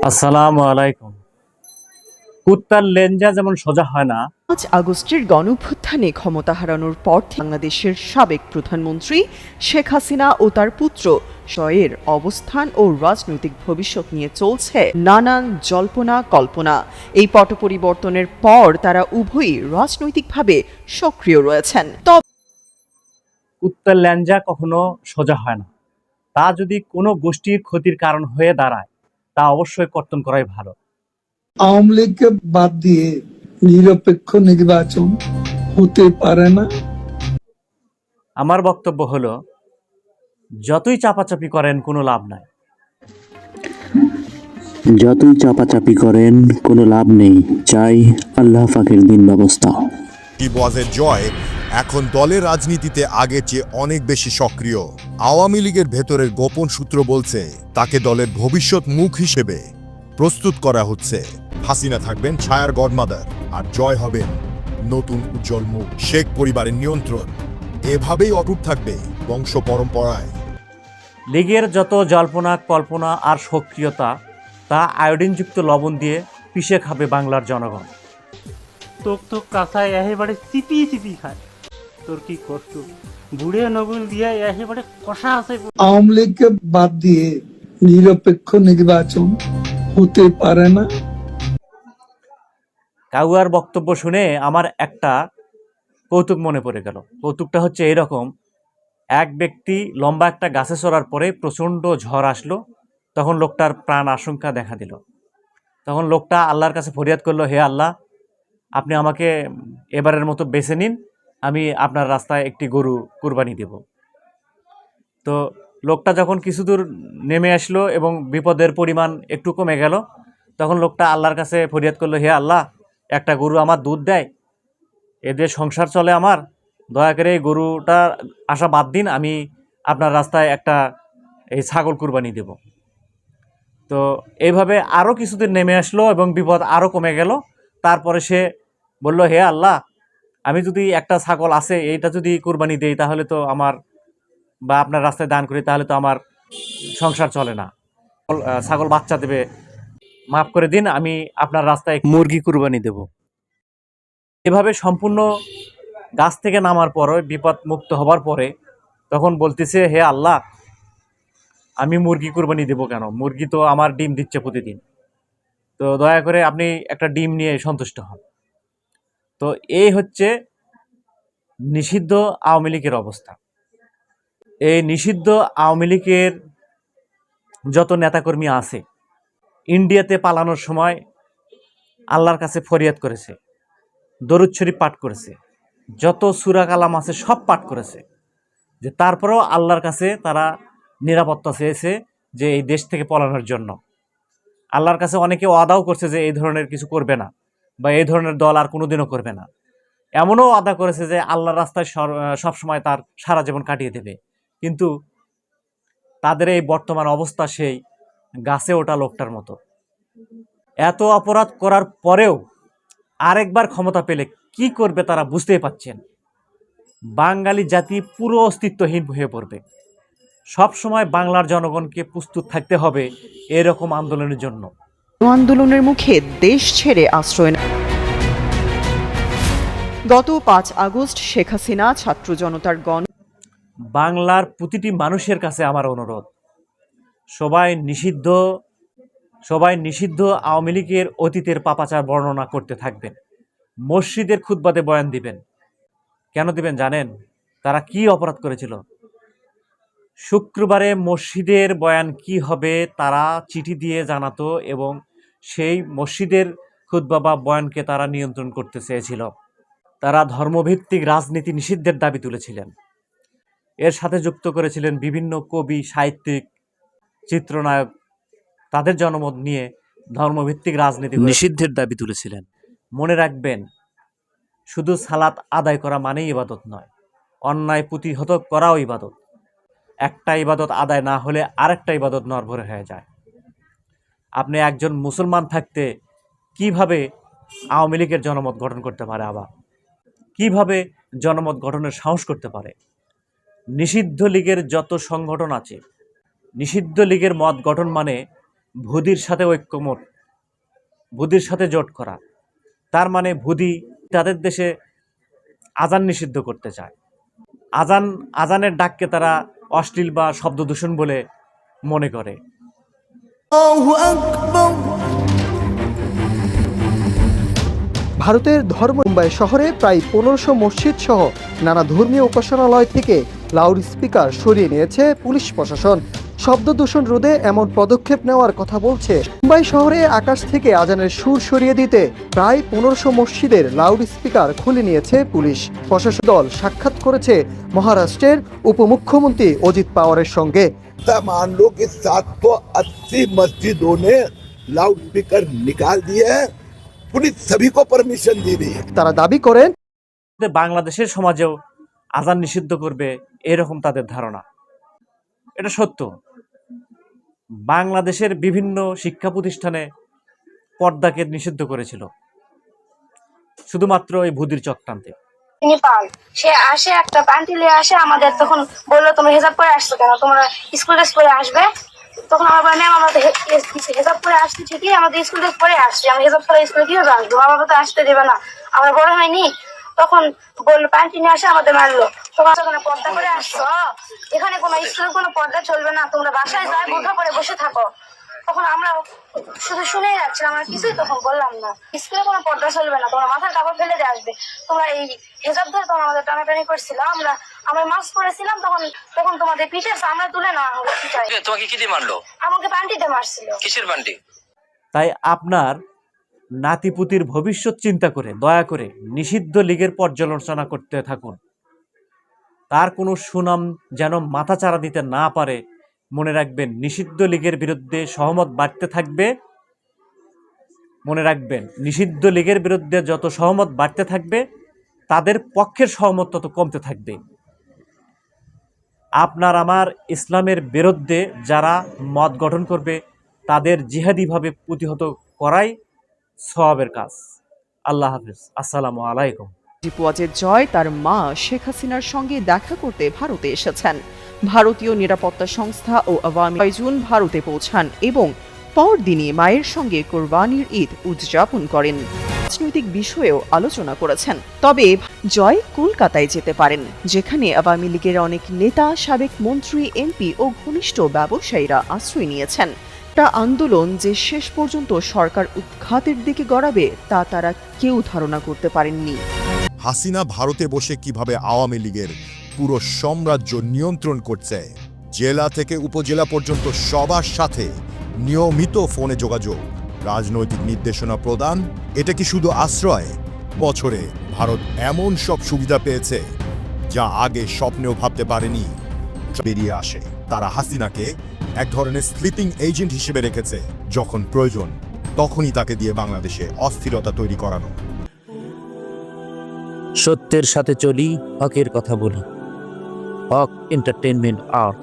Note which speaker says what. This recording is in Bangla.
Speaker 1: আসসালামু আলাইকুম। কুত্তার লেঞ্জা যেমন সোজা হয় না,
Speaker 2: ৫ আগস্টের গণঅভ্যুত্থানে ক্ষমতা হারানোর পর বাংলাদেশের সাবেক প্রধানমন্ত্রী শেখ হাসিনা ও তার পুত্র শয়ের অবস্থান ও রাজনৈতিক ভবিষ্যৎ নিয়ে চলছে নানান জল্পনা কল্পনা। এই পট পরিবর্তনের পর তারা উভয়ই রাজনৈতিকভাবে সক্রিয় রয়েছেন।
Speaker 1: কুত্তার লেঞ্জা কখনো সোজা হয় না। তা যদি কোনো গোষ্ঠীর ক্ষতির কারণ হয়ে দাঁড়ায়, তা অবশ্যই কর্তন করাই ভালো।
Speaker 3: আওয়ামী লীগকে বাদ দিয়ে নিরপেক্ষ নির্বাচন হতে পারে না।
Speaker 1: আমার বক্তব্য হলো, যতই চাপাচাপি করেন কোনো লাভ নাই।
Speaker 4: যতই চাপাচাপি করেন কোনো লাভ নেই, চাই আল্লাহ পাকের দিন ব্যবস্থা।
Speaker 5: টিবওয়াজের জয় এখন দলের রাজনীতিতে আগের চেয়ে অনেক বেশি সক্রিয়। আওয়ামী লীগের ভেতরের গোপন সূত্র বলছে তাকে দলের ভবিষ্যৎ মুখ হিসেবে প্রস্তুত করা হচ্ছে। হাসিনা থাকবেন ছায়ার গডমাদার, আর জয় হবেন নতুন উজ্জ্বল মুখ। শেখ পরিবারের নিয়ন্ত্রণ এভাবেই অটুট থাকবে বংশ পরম্পরায়।
Speaker 1: লীগের যত জল্পনা কল্পনা আর সক্রিয়তা, তা আয়োডিনযুক্ত লবণ দিয়ে পিষে খাবে বাংলার জনগণ।
Speaker 6: তোক তো কাঁচায় একেবারে চিপি চিপি খায়। তোর কি কষ্ট, বুড়ে নগুল দিয়ে একেবারে কষা আছে।
Speaker 3: আওয়ামী লীগকে বাদ দিয়ে নিরপেক্ষ নির্বাচন হতে পারে না।
Speaker 1: কাউয়ার বক্তব্য শুনে আমার একটা কৌতুক মনে পড়ে গেল। কৌতুকটা হচ্ছে এরকম: এক ব্যক্তি লম্বা একটা গাছে চড়ার পরে প্রচণ্ড ঝড় আসলো। তখন লোকটার প্রাণ আশঙ্কা দেখা দিল। তখন লোকটা আল্লাহর কাছে ফরিয়াদ করলো, হে আল্লাহ, আপনি আমাকে এবারের মতো বেছে নিন, আমি আপনার রাস্তায় একটি গরু কুরবানি দেব। তো লোকটা যখন কিছু দূর নেমে আসলো এবং বিপদের পরিমাণ একটু কমে গেল, তখন লোকটা আল্লাহর কাছে ফরিয়াদ করলো, হে আল্লাহ, একটা গরু আমার দুধ দেয়, এদের সংসার চলে আমার, দয়া করে এই গরুটা আশা বাদ দিন, আমি আপনার রাস্তায় একটা এই ছাগল কুরবানি দেব। তো এইভাবে আরও কিছুদিন নেমে আসলো এবং বিপদ আরও কমে গেল। তারপরে সে বলল, হে আল্লাহ, আমি যদি একটা ছাগল আছে এইটা যদি কুরবানি দেই, তাহলে তো আমার, বা আপনার রাস্তায় দান করি, তাহলে তো আমার সংসার চলে না, ছাগল বাচ্চা দেবে, মাফ করে দিন, আমি আপনার রাস্তায় মুরগি কুরবানি দেব। এভাবে সম্পূর্ণ গাছ থেকে নামার পরে, বিপদ মুক্ত হবার পরে, তখন বলতেছে, হে আল্লাহ, আমি মুরগি কুরবানি দেব কেন? মুরগি তো আমার ডিম দিচ্ছে প্রতিদিন, তো দয়া করে আপনি একটা ডিম নিয়ে সন্তুষ্ট হন। তো এই হচ্ছে নিষিদ্ধ আওয়ামী লীগের অবস্থা। এই নিষিদ্ধ আওয়ামী লীগের যত নেতাকর্মী আছে, ইন্ডিয়াতে পালানোর সময় আল্লাহর কাছে ফরিয়াদ করেছে, দরুদ শরীফ পাঠ করেছে, যত সূরা কালাম আছে সব পাঠ করেছে, যে তারপরেও আল্লাহর কাছে তারা নিরাপত্তা চেয়েছে যে এই দেশ থেকে পলানোর জন্য। আল্লাহর কাছে অনেকে ওয়াদাও করছে যে এই ধরনের কিছু করবে না, বা এই ধরনের দল আর কোনোদিনও করবে না। এমনও ওয়াদা করেছে যে আল্লাহর রাস্তায় সবসময় তার সারা জীবন কাটিয়ে দেবে। কিন্তু তাদের এই বর্তমান অবস্থা সেই গাছে ওঠা লোকটার মতো। এত অপরাধ করার পরেও আরেকবার ক্ষমতা পেলে কি করবে তারা বুঝতেই পাচ্ছেন। বাঙালি জাতি পুরো অস্তিত্বহীন হয়ে পড়বে। সব সময় বাংলার জনগণকে প্রস্তুত থাকতে হবে এরকম আন্দোলনের জন্য।
Speaker 2: আন্দোলনের মুখে দেশ ছেড়ে আশ্রয় গত ৫ আগস্ট শেখ হাসিনা ছাত্র জনতার
Speaker 1: বাংলার প্রতিটি মানুষের কাছে আমার অনুরোধ, সবাই নিষিদ্ধ আওয়ামী লীগের অতীতের পাপাচার বর্ণনা করতে থাকবেন, মসজিদের খুতবাতে বয়ান দিবেন। কেন দিবেন জানেন? তারা কি অপরাধ করেছিল? শুক্রবারে মসজিদের বয়ান কি হবে তারা চিঠি দিয়ে জানাতো, এবং সেই মসজিদের খুতবা বা বয়ানকে তারা নিয়ন্ত্রণ করতে চেয়েছিল। তারা ধর্মভিত্তিক রাজনীতি নিষিদ্ধের দাবি তুলেছিলেন। এর সাথে যুক্ত করেছিলেন বিভিন্ন কবি, সাহিত্যিক, চিত্রনায়ক, তাদের জনমত নিয়ে ধর্মভিত্তিক রাজনীতি নিষিদ্ধের দাবি তুলেছিলেন। মনে রাখবেন, শুধু সালাত আদায় করা মানেই ইবাদত নয়, অন্যায় প্রতিহত করাও ইবাদত। একটা ইবাদত আদায় না হলে আরেকটা ইবাদত নড়বড়ে হয়ে যায়। আপনি একজন মুসলমান থাকতে কিভাবে আওয়ামী লীগের জনমত গঠন করতে পারে? আবার কিভাবে জনমত গঠনের সাহস করতে পারে? নিষিদ্ধ লীগের যত সংগঠন আছে, নিষিদ্ধ লীগের মত গঠন মানে ভুদির সাথে ঐক্যমত, ভুদির সাথে জোট করা। তার মানে ভুদি তাদের দেশে আজান নিষিদ্ধ করতে চায়। আজানের ডাককে তারা অশ্লীল বা শব্দ দূষণ বলে মনে করে।
Speaker 7: ভারতের ধর্ম মুম্বাই শহরে প্রায় 1500 মসজিদ সহ নানা ধর্মীয় উপাসনালয় থেকে লাউড স্পিকার সরিয়ে নিয়েছে পুলিশ প্রশাসন। শব্দ দূষণ রোধে এমন পদক্ষেপ নেওয়ার কথা বলছে। মুম্বাই শহরে আকাশ থেকে আজানের সুর সরিয়ে দিতে প্রায় 1500 মসজিদের লাউড স্পিকার খুলে নিয়েছে পুলিশ। প্রশাসন দল সাক্ষাৎ করেছে মহারাষ্ট্রের উপমুখ্যমন্ত্রী অজিত পাওয়ারের সঙ্গে।
Speaker 8: मान लो कि 780 मस्जिदों ने लाउड स्पीकर निकाल दिए हैं, पुलिस सभी को परमिशन दे दी है।
Speaker 7: তারা দাবি করেন
Speaker 1: বাংলাদেশের সমাজেও আজান নিষিদ্ধ করবে এরকম তাদের ধারণা। এটা সত্য, বাংলাদেশের বিভিন্ন শিক্ষা প্রতিষ্ঠানে পর্দাকে নিষিদ্ধ করেছিল শুধুমাত্র এই ভুদির চক্রান্তে।
Speaker 9: তিনি পান, সে আসে একটা প্যান্টি নিয়ে আসে, আমাদের তখন বললো তোমরা হেজাব পরে আসছো কেন, তোমরা স্কুল ড্রেস পরে আসবে। তখন আমার ম্যাম আমাদের হেজাব পরে আসতে ঠিকই, আমাদের স্কুল ড্রেস পরে আসছি, আমি হেজাব পরে স্কুলে কিভাবে আসবো, মা বাবা তো আসতে দেবে না, আমরা বড় হয়নি। তখন বললো প্যান্টি নিয়ে আসে, আমাদের মারলো। তখন ওখানে পর্দা করে আসছো, এখানে কোনো স্কুলে কোনো পর্দা চলবে না, তোমরা বাসায় যায় বোরখা পরে বসে থাকো। তখন আমরা শুধু শুনেই যাচ্ছিলাম, আমরা কিছুই তখন বললাম না। স্কুলে কোনো পর্দা চলবে না, তোমরা মাথার কাপড় ফেলে দিয়ে আসবে। তোমরা এই হেজাব ধরে তখন আমাদের টানাটানি করছিল, আমরা মাস্ক পরেছিলাম, তখন তোমাদের পিঠে আমরা তুলে না পিঠাই।
Speaker 10: তোমাকে কি দিয়ে মারলো?
Speaker 9: আমাকে পান্টিতে মারছিল।
Speaker 10: কিসের বান্টি?
Speaker 1: তাই আপনার নাতিপুতির ভবিষ্যৎ চিন্তা করে দয়া করে নিষিদ্ধ লীগের পর্যালোচনা করতে থাকুন। তার কোনো সুনাম যেন মাথাচাড়া দিতে না পারে মনে রাখবেন। নিষিদ্ধ লীগের বিরুদ্ধে সহমত বাড়তে থাকবে, মনে রাখবেন নিষিদ্ধ লীগের বিরুদ্ধে যত সহমত বাড়তে থাকবে তাদের পক্ষের সহমত তত কমতে থাকবে। আপনার আমার ইসলামের বিরুদ্ধে যারা মত গঠন করবে তাদের জিহাদিভাবে প্রতিহত করাই সওয়াবের কাজ। আল্লাহ হাফেজ, আসসালামু আলাইকুম।
Speaker 2: রিপুয়াজের জয় তার মা শেখ হাসিনার সঙ্গে দেখা করতে ভারতে এসেছেন। ভারতীয় নিরাপত্তা সংস্থা ও আওয়ামী লীগ 6 জুন ভারতে পৌঁছান এবং পরদিনই মায়ের সঙ্গে কোরবানির ঈদ উদযাপন করেন। রাজনৈতিক বিষয়েও আলোচনা করেছেন। তবে জয় কলকাতায় যেতে পারেন, যেখানে আওয়ামী লীগের অনেক নেতা, সাবেক মন্ত্রী, এমপি ও ঘনিষ্ঠ ব্যবসায়ীরা আশ্রয় নিয়েছেন। একটা আন্দোলন যে শেষ পর্যন্ত সরকার উৎখাতের দিকে গড়াবে তা তারা কেউ ধারণা করতে পারেননি।
Speaker 5: হাসিনা ভারতে বসে কিভাবে আওয়ামী লীগের পুরো সাম্রাজ্য নিয়ন্ত্রণ করছে, জেলা থেকে উপজেলা পর্যন্ত সবার সাথে নিয়মিত ফোনে যোগাযোগ, রাজনৈতিক নির্দেশনা প্রদান, এটা কি শুধু আশ্রয়? বছরে ভারত এমন সব সুবিধা পেয়েছে যা আগে স্বপ্নেও ভাবতে পারেনি। বেরিয়ে আসে তারা হাসিনাকে এক ধরনের স্লিপিং এজেন্ট হিসেবে রেখেছে, যখন প্রয়োজন তখনই তাকে দিয়ে বাংলাদেশে অস্থিরতা তৈরি করানো।
Speaker 4: সত্যের সাথে চলি, হকের কথা বলি। হক এন্টারটেইনমেন্ট আর্ট।